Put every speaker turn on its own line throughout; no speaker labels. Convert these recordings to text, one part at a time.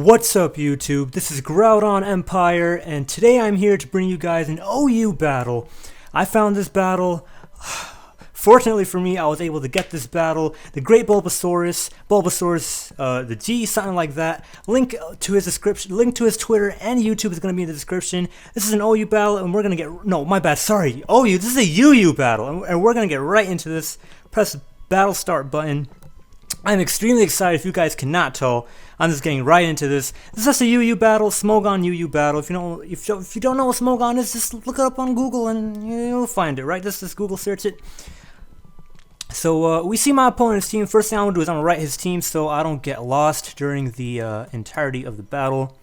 What's up, YouTube? This is GroudonEmpire, and today I'm here to bring you guys an OU battle. I found this battle. Fortunately for me, I was able to get this battle. The Great Bulbasaurus, the G, something like that. Link to his description, link to his Twitter and YouTube is going to be in the description. This is an OU battle, and we're going to get, no, my bad, sorry, OU, this is a UU battle, and we're going to get right into this. Press the battle start button. I'm extremely excited. If you guys cannot tell, I'm just getting right into this. This is just a UU battle, Smogon UU battle. If you don't know what Smogon is, just look it up on Google and you'll find it, right? Just Google search it. So we see my opponent's team. First thing I'm gonna do is I'm gonna write his team so I don't get lost during the entirety of the battle.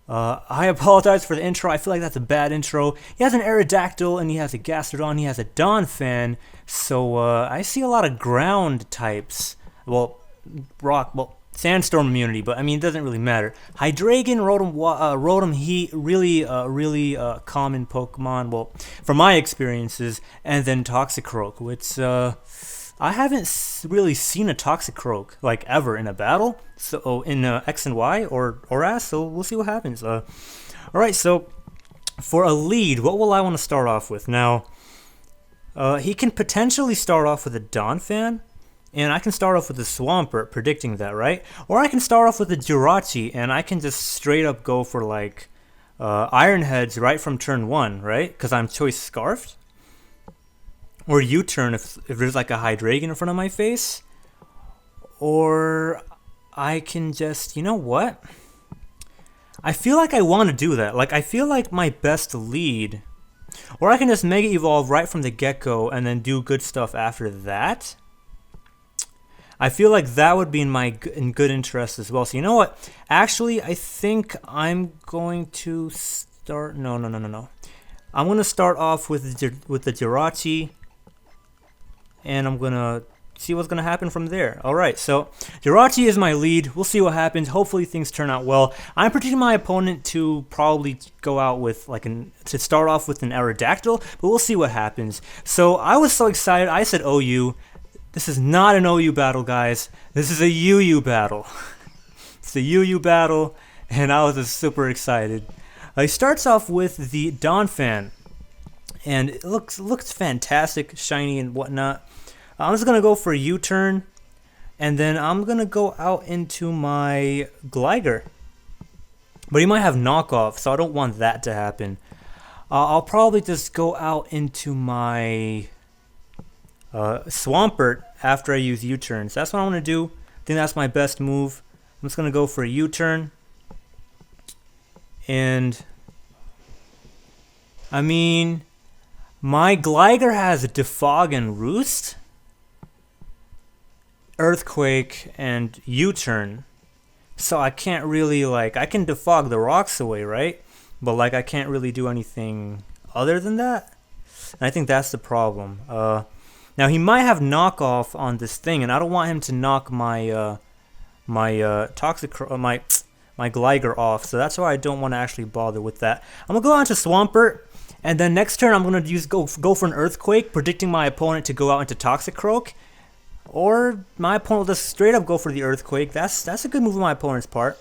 I apologize for the intro. I feel like that's a bad intro. He has an Aerodactyl and he has a Gastrodon. He has a Donphan. So I see a lot of ground types. Well, Sandstorm immunity, but I mean, it doesn't really matter. Hydreigon, Rotom Heat, really common Pokemon, well, from my experiences, and then Toxicroak, which I haven't really seen a Toxicroak, like, ever in a battle, so in X and Y or ORAS, so we'll see what happens. Alright, so for a lead, what will I want to start off with? Now, he can potentially start off with a Donphan. And I can start off with the Swampert, predicting that, right? Or I can start off with the Jirachi, and I can just straight up go for, like, Iron Heads right from turn 1, right? Because I'm Choice Scarfed. Or U-turn if there's, like, a Hydreigon in front of my face. Or I can just, you know what? I feel like I want to do that. Like, I feel like my best lead... Or I can just Mega Evolve right from the get-go and then do good stuff after that. I feel like that would be in good interest as well. So you know what? Actually, I think I'm going to start. No. I'm going to start off with the Jirachi, and I'm going to see what's going to happen from there. All right. So Jirachi is my lead. We'll see what happens. Hopefully things turn out well. I'm predicting my opponent to probably go out with to start off with an Aerodactyl, but we'll see what happens. So I was so excited. I said OU. This is not an OU battle, guys. This is a UU battle. It's a UU battle, and I was just super excited. He starts off with the Donphan, and it looks fantastic, shiny and whatnot. I'm just gonna go for a U-turn, and then I'm gonna go out into my Gligar. But he might have knockoff, so I don't want that to happen. I'll probably just go out into my Swampert after I use U-turns. That's what I want to do. I think that's my best move. I'm just going to go for a U-turn. And, I mean, my Gligar has a Defog and Roost, Earthquake, and U-turn. So I can't really, like, I can Defog the rocks away, right? But, like, I can't really do anything other than that. And I think that's the problem. Now he might have knockoff on this thing, and I don't want him to knock my my Gligar off. So that's why I don't want to actually bother with that. I'm gonna go on to Swampert, and then next turn I'm gonna go for an Earthquake, predicting my opponent to go out into Toxicroak, or my opponent will just straight up go for the Earthquake. That's a good move on my opponent's part.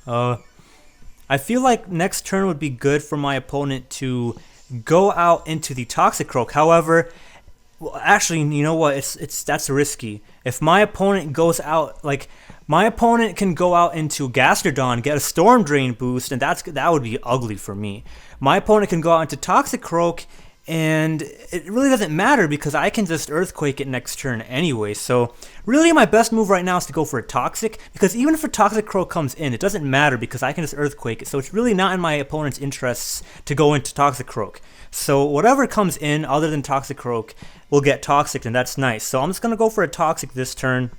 I feel like next turn would be good for my opponent to go out into the Toxicroak. However, well, actually, you know what? That's risky. If my opponent goes out, like, my opponent can go out into Gastrodon, get a Storm Drain boost, and that would be ugly for me. My opponent can go out into Toxicroak, and it really doesn't matter because I can just Earthquake it next turn anyway. So really, my best move right now is to go for a Toxic, because even if a Toxicroak comes in, it doesn't matter because I can just Earthquake it. So it's really not in my opponent's interests to go into Toxicroak. So whatever comes in other than Toxicroak will get Toxic, and that's nice. So I'm just going to go for a Toxic this turn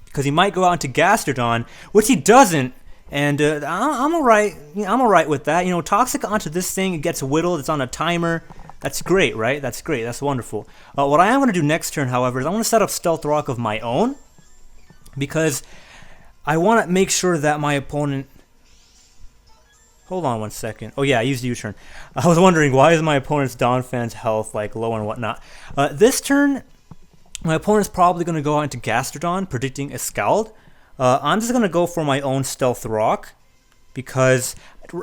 because he might go out into Gastrodon, which he doesn't. And I'm alright. I'm alright with that. You know, Toxic onto this thing, it gets whittled. It's on a timer. That's great, right? That's great. That's wonderful. What I am going to do next turn, however, is I'm going to set up Stealth Rock of my own because I want to make sure that my opponent... Hold on one second. Oh yeah, I used U-turn. I was wondering, why is my opponent's Donphan's health like low and whatnot? This turn, my opponent's probably going to go out into Gastrodon, predicting a Scald. I'm just gonna go for my own stealth rock because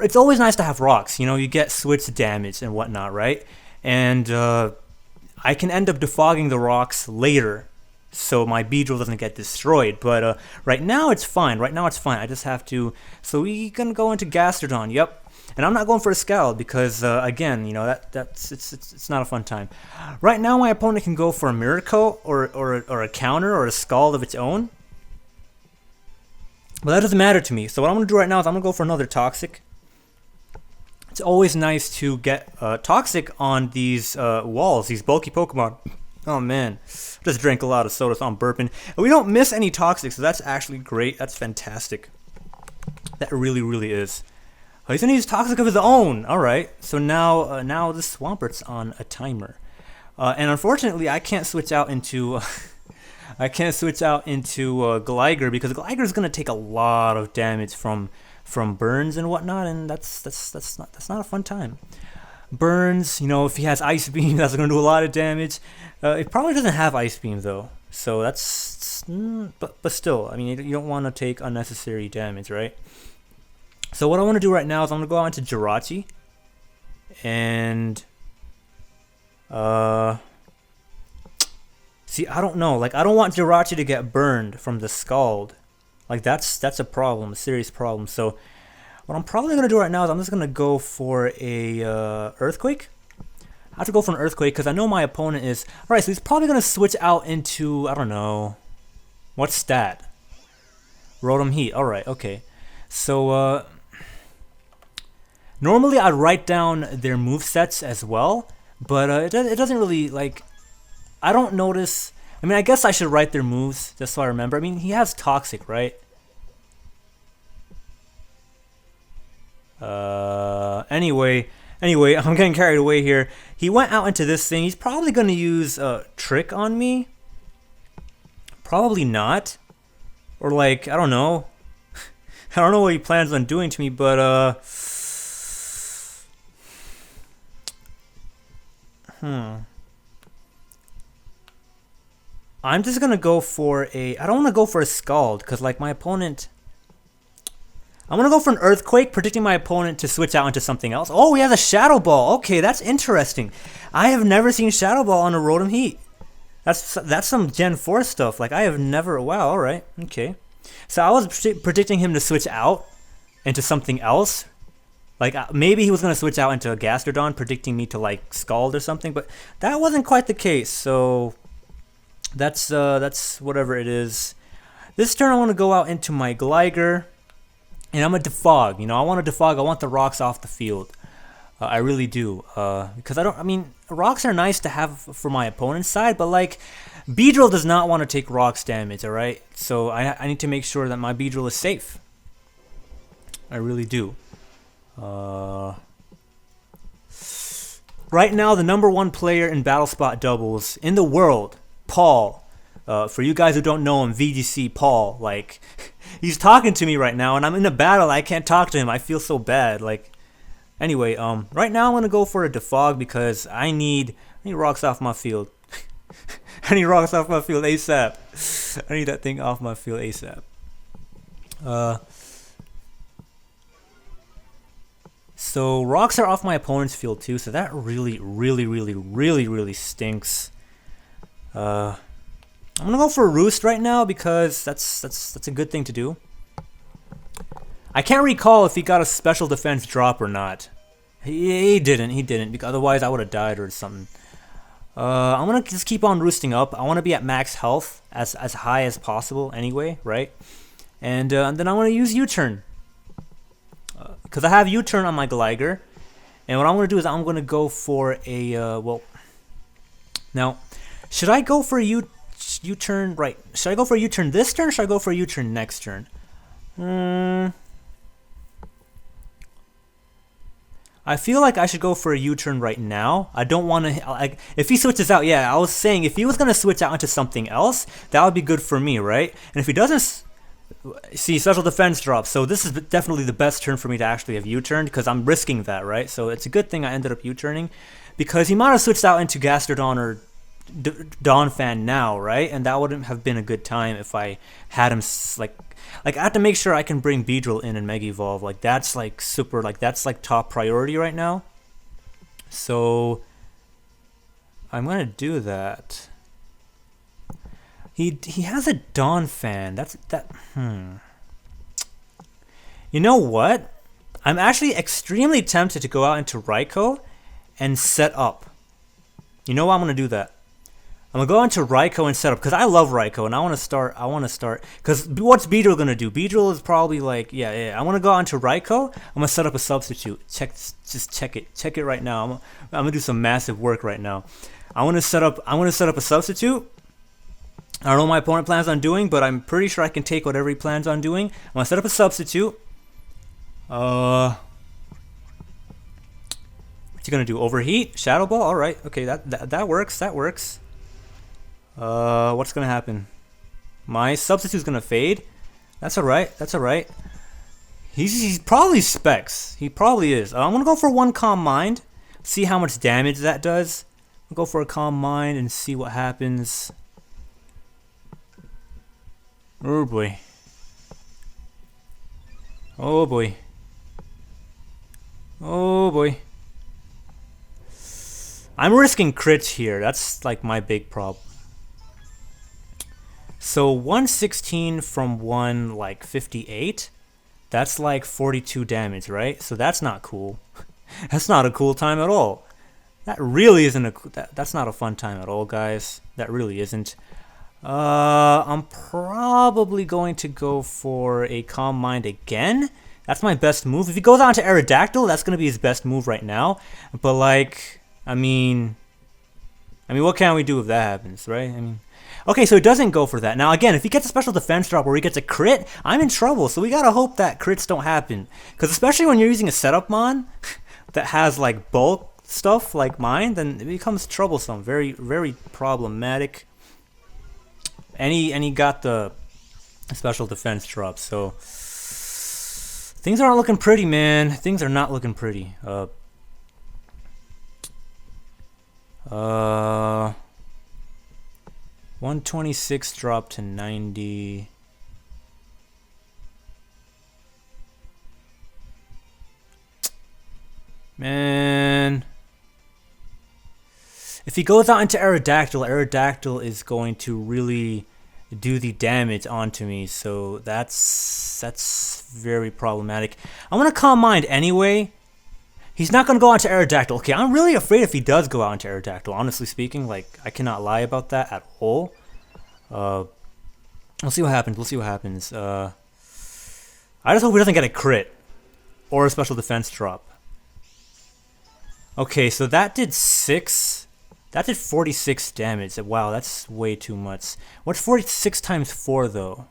it's always nice to have rocks. You know, you get switch damage and whatnot, right? And I can end up defogging the rocks later, so my Beedrill doesn't get destroyed. But right now it's fine. Right now it's fine. I just have to. So we gonna go into Gastrodon. Yep. And I'm not going for a Scowl because again, you know, it's not a fun time. Right now my opponent can go for a Miracle or a counter or a Scald of its own. But that doesn't matter to me. So what I'm going to do right now is I'm going to go for another Toxic. It's always nice to get Toxic on these walls, these bulky Pokemon. Oh man, just drank a lot of soda, so I'm burping. And we don't miss any Toxic, so that's actually great. That's fantastic. That really is. Oh, he's going to use Toxic of his own. Alright, so now the Swampert's on a timer. And unfortunately, I can't switch out into... Gligar because Gligar is gonna take a lot of damage from burns and whatnot, and that's not a fun time. Burns, you know, if he has Ice Beam, that's gonna do a lot of damage. It probably doesn't have Ice Beam though, so that's but still, I mean, you don't want to take unnecessary damage, right? So what I want to do right now is I'm gonna go out into Jirachi, and see, I don't know. Like, I don't want Jirachi to get burned from the Scald. Like, that's a problem, a serious problem. So, what I'm probably gonna do right now is I'm just gonna go for a Earthquake. I have to go for an Earthquake because I know my opponent is. All right, so he's probably gonna switch out into, I don't know, what stat? Rotom Heat. All right, okay. So normally I'd write down their movesets as well, but it doesn't really, like, I don't notice. I mean, I guess I should write their moves just so I remember. I mean, he has Toxic, right? Anyway, I'm getting carried away here. He went out into this thing. He's probably going to use Trick on me. Probably not. Or like, I don't know. I don't know what he plans on doing to me, but I'm just gonna go for a. I don't want to go for a Scald because, like, my opponent. I'm gonna go for an Earthquake, predicting my opponent to switch out into something else. Oh, he has a Shadow Ball. Okay, that's interesting. I have never seen Shadow Ball on a Rotom Heat. That's some Gen 4 stuff. Like, I have never. Wow. All right. Okay. So I was predicting him to switch out into something else. Like, maybe he was gonna switch out into a Gastrodon, predicting me to, like, Scald or something. But that wasn't quite the case. So. That's whatever it is. This turn I want to go out into my Gligar, and I'm a Defog. You know, I want to Defog. I want the rocks off the field. I really do. Because I mean, rocks are nice to have for my opponent's side, but like, Beedrill does not want to take rocks damage. All right, so I need to make sure that my Beedrill is safe. I really do. Right now, the #1 player in Battle Spot doubles in the world, Paul. For you guys who don't know him, VGC Paul, like, he's talking to me right now, and I'm in a battle. I can't talk to him. I feel so bad. Like, anyway, right now I'm gonna go for a Defog because I need rocks off my field. I need rocks off my field ASAP. I need that thing off my field ASAP. So rocks are off my opponent's field too, so that really stinks. I'm gonna go for a Roost right now because that's a good thing to do. I can't recall if he got a special defense drop or not. He didn't, because otherwise I would have died or something. I'm gonna just keep on roosting up. I want to be at max health as high as possible anyway, right? And then I want to use U-turn because I have U-turn on my Gligar. And what I'm gonna do is I'm gonna go for a well. Now, should I go for a U-turn? Right? Should I go for a U-turn this turn? Or should I go for a U-turn next turn? I feel like I should go for a U-turn right now. I don't want to, like, if he switches out, yeah, I was saying if he was going to switch out into something else, that would be good for me, right? And if he doesn't, see, special defense drops, so this is definitely the best turn for me to actually have U-turned, because I'm risking that, right? So it's a good thing I ended up U-turning, because he might have switched out into Gastrodon or Donphan now, right? And that wouldn't have been a good time if I had him, like, Like, I have to make sure I can bring Beedrill in and Mega Evolve. Like, that's like super, like, that's like top priority right now. So I'm gonna do that. He has a Dawn Fan. You know what? I'm actually extremely tempted to go out into Raikou and set up. You know what? I'm gonna do that. I'm gonna go into Raikou and set up because I love Raikou and I want to start. Because what's Beedrill gonna do? Beedrill is probably like, yeah. I want to go onto Raikou. I'm gonna set up a substitute. Just check it right now. I'm gonna do some massive work right now. I want to set up a substitute. I don't know what my opponent plans on doing, but I'm pretty sure I can take whatever he plans on doing. I'm gonna set up a substitute. What's he gonna do? Overheat? Shadow Ball? All right. Okay, that works. That works. What's gonna happen? My substitute's gonna fade. That's all right. That's all right. He's probably Specs. He probably is. I'm gonna go for one Calm Mind. See how much damage that does. I'll go for a Calm Mind and see what happens. Oh boy. Oh boy. Oh boy. I'm risking crits here. That's like my big problem. So 116 from 158. That's like 42 damage, right? So that's not cool. That's not a cool time at all. That really isn't that's not a fun time at all, guys. That really isn't. I'm probably going to go for a Calm Mind again. That's my best move. If he goes on to Aerodactyl, that's going to be his best move right now. But like, I mean, what can we do if that happens, right? Okay, so he doesn't go for that. Now again, if he gets a special defense drop where he gets a crit, I'm in trouble. So we gotta hope that crits don't happen. Because especially when you're using a setup mon that has like bulk stuff like mine, then it becomes troublesome. Very, very problematic. And he got the special defense drop, so things aren't looking pretty, man. Things are not looking pretty. 126 dropped to 90. Man. If he goes out into Aerodactyl is going to really do the damage onto me, so that's very problematic. I'm gonna Calm Mind anyway. He's not gonna go on to Aerodactyl. Okay, I'm really afraid if he does go out into Aerodactyl, honestly speaking. Like, I cannot lie about that at all. We'll see what happens. We'll see what happens. I just hope he doesn't get a crit or a special defense drop. Okay, so that did 6. That did 46 damage. Wow, that's way too much. What's 46 times 4 though?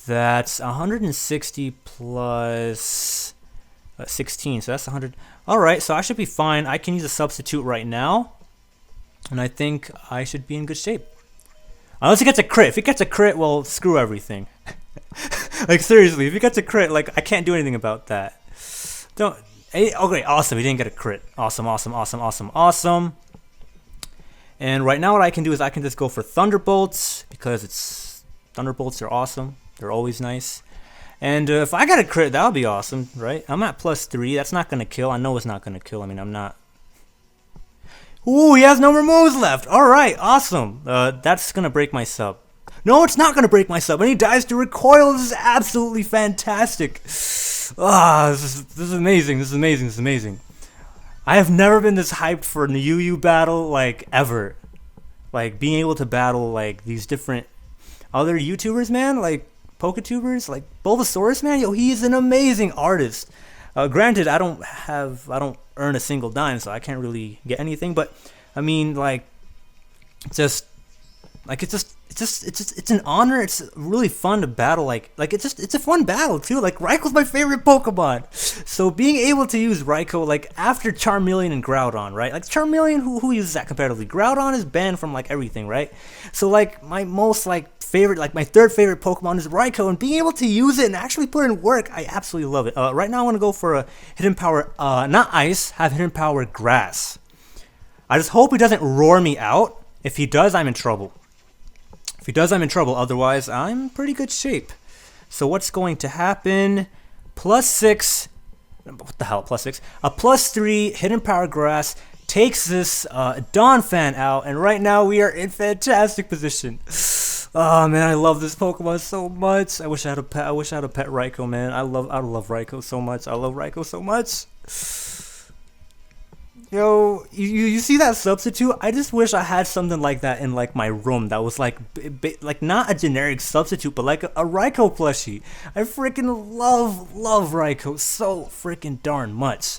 That's 160 plus 16, so that's 100. Alright, so I should be fine. I can use a substitute right now. And I think I should be in good shape. Unless he gets a crit. If he gets a crit, well, screw everything. Like, seriously, if he gets a crit, like, I can't do anything about that. Okay, awesome. He didn't get a crit. Awesome, awesome, awesome, awesome, awesome. And right now what I can do is I can just go for Thunderbolts, because Thunderbolts are awesome. They're always nice. And if I got a crit, that would be awesome, right? I'm at +3. That's not going to kill. I know it's not going to kill. I'm not... Ooh, he has no more moves left. All right, awesome. That's going to break my sub. No, it's not going to break my sub. And he dies to Recoil. This is absolutely fantastic. This is amazing. This is amazing. This is amazing. I have never been this hyped for a UU battle, like, ever. Like, being able to battle, like, these different other YouTubers, man, like, Poketubers, like, Bulbasaurus, man, yo, he is an amazing artist. Granted, I don't earn a single dime, so I can't really get anything, but, I mean, like, it's an honor. It's really fun to battle. Like it's a fun battle too. Like, Raikou's my favorite Pokemon, so being able to use Raikou like after Charmeleon and Groudon, right? Like Charmeleon, who uses that comparatively? Groudon is banned from like everything, right? So like my most like favorite, like my third favorite Pokemon is Raikou, and being able to use it and actually put in work, I absolutely love it. Right now I want to go for a Hidden Power, not Ice, have Hidden Power Grass. I just hope he doesn't roar me out. If he does, I'm in trouble. If he does, I'm in trouble. Otherwise, I'm in pretty good shape. So what's going to happen? +6. What the hell? +6. A +3 hidden power grass takes this Dawn fan out, and right now we are in fantastic position. Oh man, I love this Pokemon so much. I wish I had a pet. I wish I had a pet Raikou, man. I love Raikou so much. I love Raikou so much. Yo, you see that substitute? I just wish I had something like that in like my room. That was like not a generic substitute, but like a Raikou plushie. I freaking love Raikou so freaking darn much.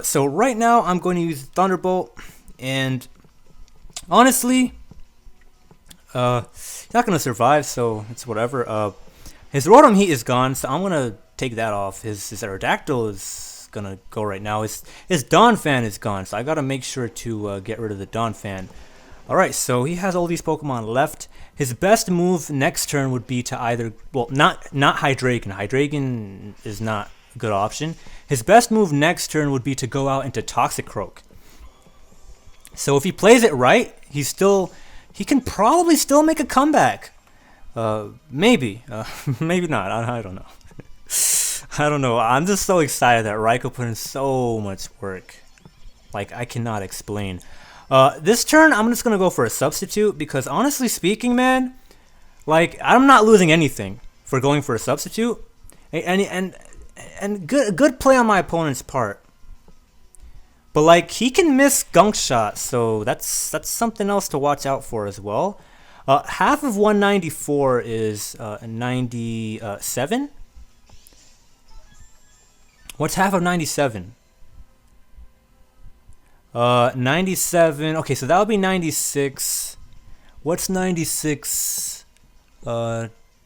So right now I'm going to use Thunderbolt, and honestly, he's not gonna survive, so it's whatever. His Rotom Heat is gone, so I'm gonna take that off. His Aerodactyl is gonna go right now. His Dawn fan is gone, so I gotta make sure to get rid of the Dawn fan. Alright, so he has all these Pokemon left. His best move next turn would be to either, well, not Hydreigon. Hydreigon is not a good option. His best move next turn would be to go out into Toxicroak. So if he plays it right, he can probably still make a comeback. Maybe. Maybe not. I don't know. I don't know. I'm just so excited that Raikou put in so much work. Like, I cannot explain. This turn, I'm just going to go for a substitute because, honestly speaking, man, like, I'm not losing anything for going for a substitute. And good play on my opponent's part. But, like, he can miss Gunk Shot, so that's something else to watch out for as well. Half of 194 is 97. What's half of 97? 97. Okay, so that would be 96. What's 96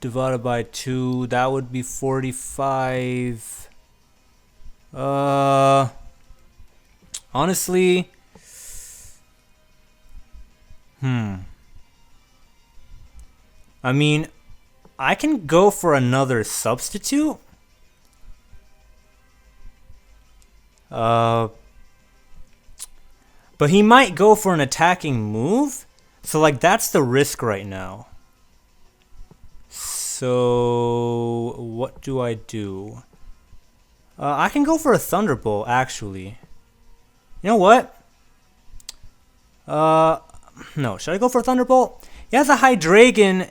divided by 2? That would be 45. Honestly, I mean, I can go for another substitute. But he might go for an attacking move. So, like, that's the risk right now. So, what do I do? I can go for a Thunderbolt, actually. You know what? No, should I go for a Thunderbolt? He has a Hydreigon.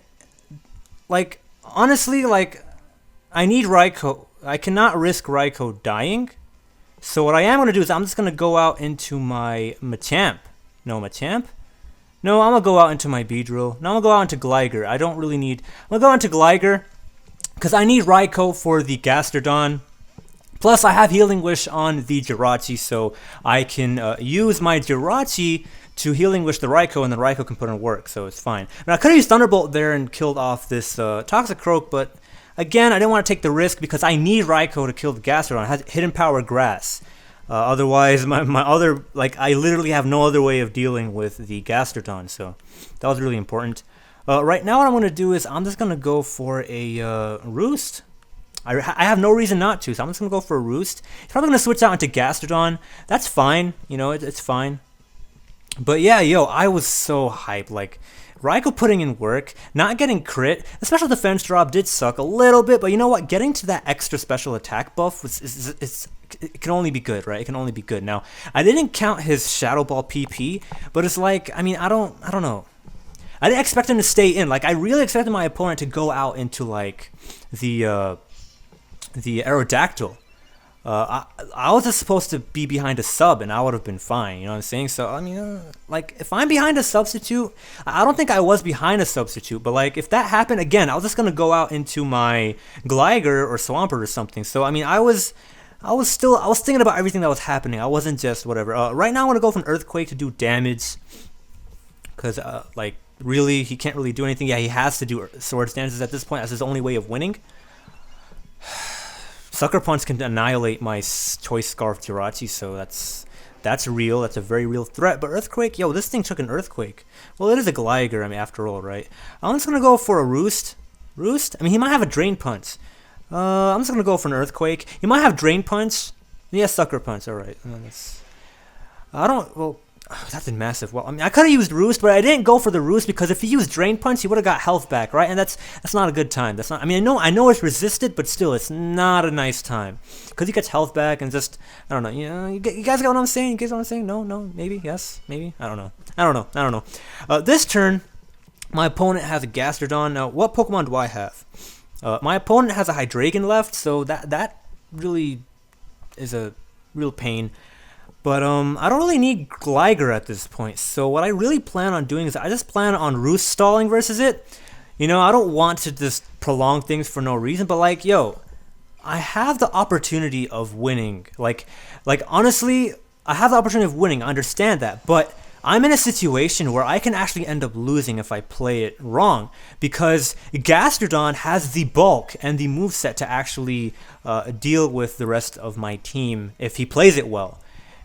Like, honestly, like, I need Raikou. I cannot risk Raikou dying. So what I am going to do is I'm just going to go out into my Machamp. No, Machamp? No, I'm going to go out into my Beedrill. No, I'm going to go out into Gligar. I don't really need... I'm going to go into Gligar because I need Raikou for the Gastrodon. Plus, I have Healing Wish on the Jirachi, so I can use my Jirachi to Healing Wish the Raikou, and the Raikou can put in work, so it's fine. Now, I could have used Thunderbolt there and killed off this Toxicroak, but... Again, I didn't want to take the risk because I need Raikou to kill the Gastrodon. It has Hidden Power Grass. Otherwise, my other... Like, I literally have no other way of dealing with the Gastrodon. So, that was really important. Right now, what I'm going to do is I'm just going to go for a Roost. I have no reason not to, so I'm just going to go for a Roost. He's probably going to switch out into Gastrodon. That's fine. You know, it's fine. But yeah, yo, I was so hyped. Like... Raikou putting in work, not getting crit. The special defense drop did suck a little bit, but you know what? Getting to that extra special attack buff it can only be good, right? It can only be good. Now, I didn't count his Shadow Ball PP, but it's like, I mean, I don't know. I didn't expect him to stay in. Like, I really expected my opponent to go out into like the Aerodactyl. I was just supposed to be behind a sub, and I would have been fine. You know what I'm saying? So, I mean, like, if I'm behind a substitute, I don't think I was behind a substitute, but, like, if that happened, again, I was just going to go out into my Gligar or Swampert or something. So, I mean, I was thinking about everything that was happening. I wasn't just whatever. Right now, I want to go for an Earthquake to do damage, because, like, really, he can't really do anything. Yeah, he has to do Swords Dances at this point. That's his only way of winning. Sucker Punch can annihilate my Choice Scarf Jirachi, so that's real. That's a very real threat. But Earthquake, yo, this thing took an Earthquake. Well, it is a Gligar, I mean, after all, right? I'm just going to go for a Roost. Roost? I mean, he might have a Drain Punch. I'm just going to go for an Earthquake. He might have Drain Punch. Yeah, Sucker Punch, alright. Well, That's a massive. Well, I mean, I could have used Roost, but I didn't go for the Roost because if he used Drain Punch, he would have got health back, right? And that's not a good time. That's not. I mean, I know it's resisted, but still, it's not a nice time because he gets health back and just I don't know. You know, you guys got what I'm saying? You guys know what I'm saying? No, maybe, yes, maybe. I don't know. This turn, my opponent has a Gastrodon. Now, what Pokemon do I have? My opponent has a Hydreigon left, so that really is a real pain. But I don't really need Gligar at this point. So what I really plan on doing is I just plan on Roost stalling versus it. You know, I don't want to just prolong things for no reason. But like, yo, I have the opportunity of winning. Like honestly, I have the opportunity of winning. I understand that. But I'm in a situation where I can actually end up losing if I play it wrong. Because Gastrodon has the bulk and the moveset to actually deal with the rest of my team if he plays it well.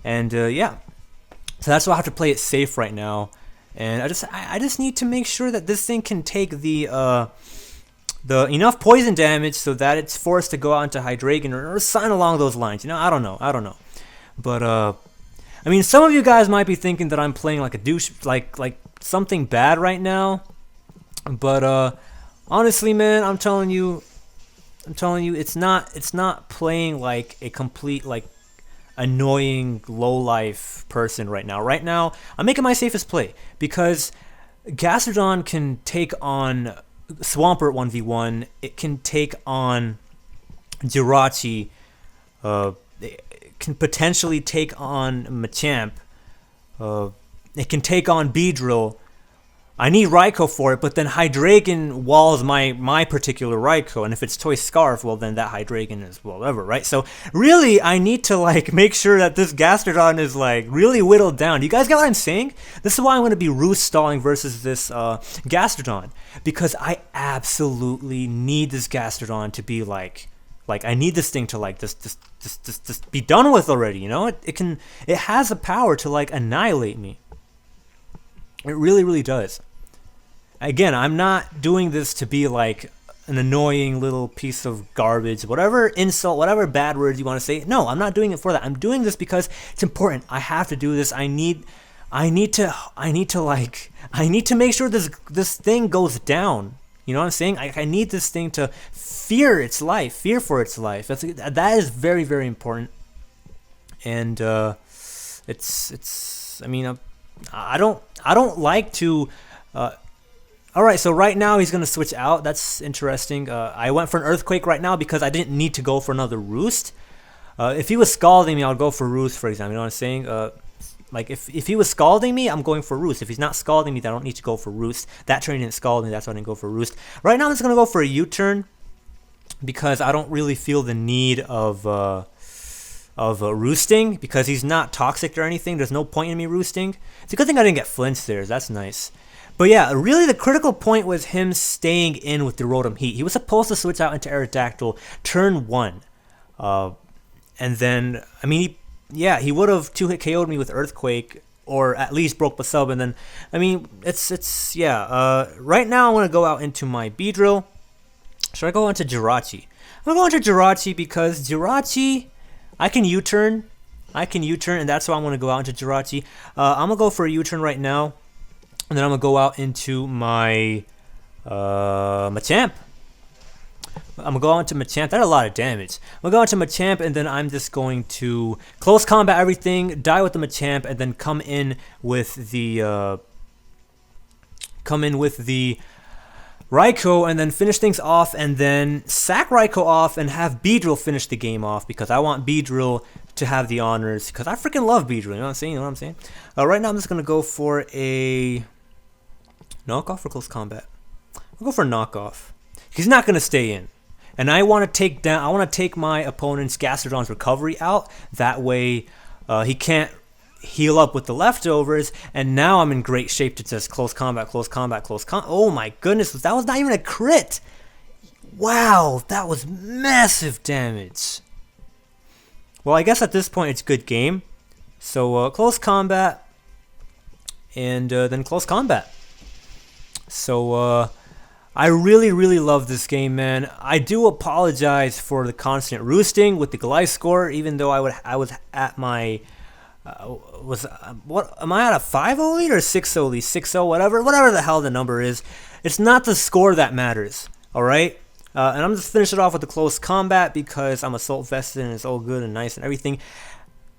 And yeah, so that's why I have to play it safe right now, and I just need to make sure that this thing can take the enough poison damage so that it's forced to go out into Hydreigon or something along those lines. You know, I don't know, but I mean, some of you guys might be thinking that I'm playing like a douche, like something bad right now, but honestly, man, I'm telling you, it's not playing like a complete annoying low-life person right now. Right now, I'm making my safest play because Gastrodon can take on Swampert 1v1. It can take on Jirachi. It can potentially take on Machamp. It can take on Beedrill. I need Raikou for it, but then Hydreigon walls my particular Raikou, and if it's Toy Scarf, well then that Hydreigon is whatever, right? So really, I need to make sure that this Gastrodon is really whittled down. You guys get what I'm saying? This is why I'm going to be Roost stalling versus this Gastrodon, because I absolutely need this Gastrodon to be I need this thing to just be done with already. You know, it has the power to annihilate me. It really does. Again, I'm not doing this to be an annoying little piece of garbage, whatever insult, whatever bad words you want to say. No, I'm not doing it for that. I'm doing this because it's important. I have to do this. I need to make sure this thing goes down. You know what I'm saying? I need this thing to fear for its life. That is very important. And it's. I mean, I don't like to. All right, so right now he's gonna switch out. That's interesting. I went for an Earthquake right now because I didn't need to go for another Roost. If he was scalding me, I'll go for Roost, for example. You know what I'm saying? If he was scalding me, I'm going for Roost. If he's not scalding me, then I don't need to go for Roost. That turn didn't scald me, that's why I didn't go for Roost. Right now I'm just gonna go for a U-turn because I don't really feel the need of roosting because he's not toxic or anything. There's no point in me roosting. It's a good thing I didn't get flinched there. That's nice. But yeah, really the critical point was him staying in with the Rotom Heat. He was supposed to switch out into Aerodactyl turn 1. And then, I mean, he would have 2-hit KO'd me with Earthquake or at least broke the sub. And then, I mean, right now I want to go out into my Beedrill. Should I go into Jirachi? I'm going to go into Jirachi because Jirachi, I can U-turn, and that's why I'm going to go out into Jirachi. I'm going to go for a U-turn right now, and then I'm going to go out into my Machamp. I'm going to go out into Machamp. That's a lot of damage. I'm going to go into Machamp, and then I'm just going to close combat everything, die with the Machamp, and then come in with the Raikou, and then finish things off, and then sack Raikou off and have Beedrill finish the game off because I want Beedrill to have the honors because I freaking love Beedrill. You know what I'm saying? Right now I'm just gonna go for a knockoff or close combat. I'll go for a knockoff. He's not gonna stay in, and I want to take my opponent's Gastrodon's recovery out. That way, he can't heal up with the leftovers, and now I'm in great shape to just close combat. Oh my goodness, that was not even a crit. Wow, that was massive damage. Well, I guess at this point it's good game. So close combat, and then close combat. So I really love this game, man. I do apologize for the constant roosting with the Gliscor, even though I was at my what am I at, a 5-0 lead or 6-0 lead? 6-0, whatever the hell the number is. It's not the score that matters. All right. And I'm just finish it off with the close combat because I'm assault vested and it's all good and nice and everything.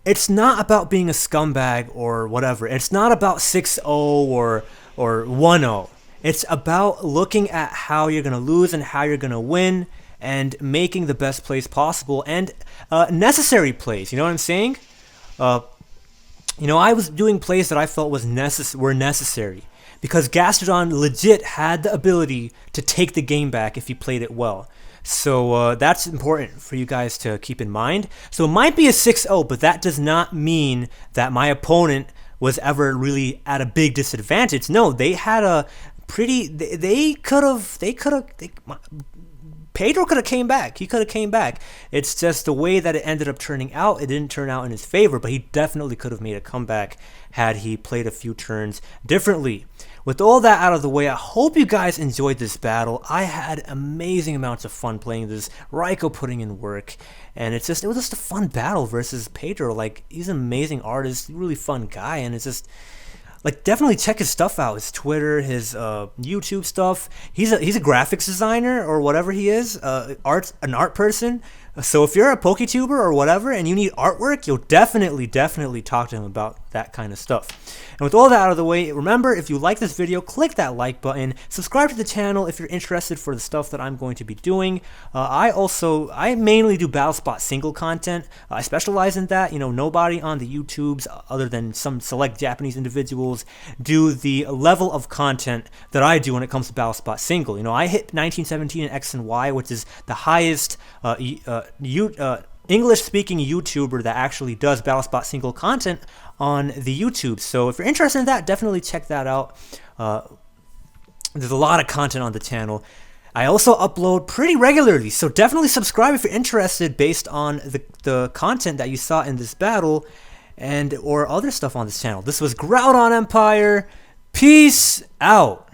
It's not about being a scumbag or whatever. It's not about 6-0 or 1-0. It's about looking at how you're gonna lose and how you're gonna win and making the best plays possible and necessary plays. You know what I'm saying? I was doing plays that I felt were necessary because Gastrodon legit had the ability to take the game back if he played it well. So that's important for you guys to keep in mind. So it might be a 6-0, but that does not mean that my opponent was ever really at a big disadvantage. No, they had a pretty. Pedro could have came back. He could have came back. It's just the way that it ended up turning out. It didn't turn out in his favor, but he definitely could have made a comeback had he played a few turns differently. With all that out of the way, I hope you guys enjoyed this battle. I had amazing amounts of fun playing this. Raiko putting in work, and it was just a fun battle versus Pedro. Like, he's an amazing artist, really fun guy, and it's just like, definitely check his stuff out, his Twitter, his YouTube stuff. He's a graphics designer or whatever he is, an art person. So if you're a PokeTuber or whatever and you need artwork, you'll definitely talk to him about that kind of stuff. And with all that out of the way, remember, if you like this video, click that like button, subscribe to the channel if you're interested for the stuff that I'm going to be doing. I mainly do BattleSpot single content. I specialize in that. Nobody on the YouTubes other than some select Japanese individuals do the level of content that I do when it comes to BattleSpot single. I hit 1917 in X and Y, which is the highest English-speaking YouTuber that actually does BattleSpot single content on the YouTube. So if you're interested in that, definitely check that out. There's a lot of content on the channel. I also upload pretty regularly, so definitely subscribe if you're interested based on the content that you saw in this battle or other stuff on this channel. This was GroudonEmpire. Peace out.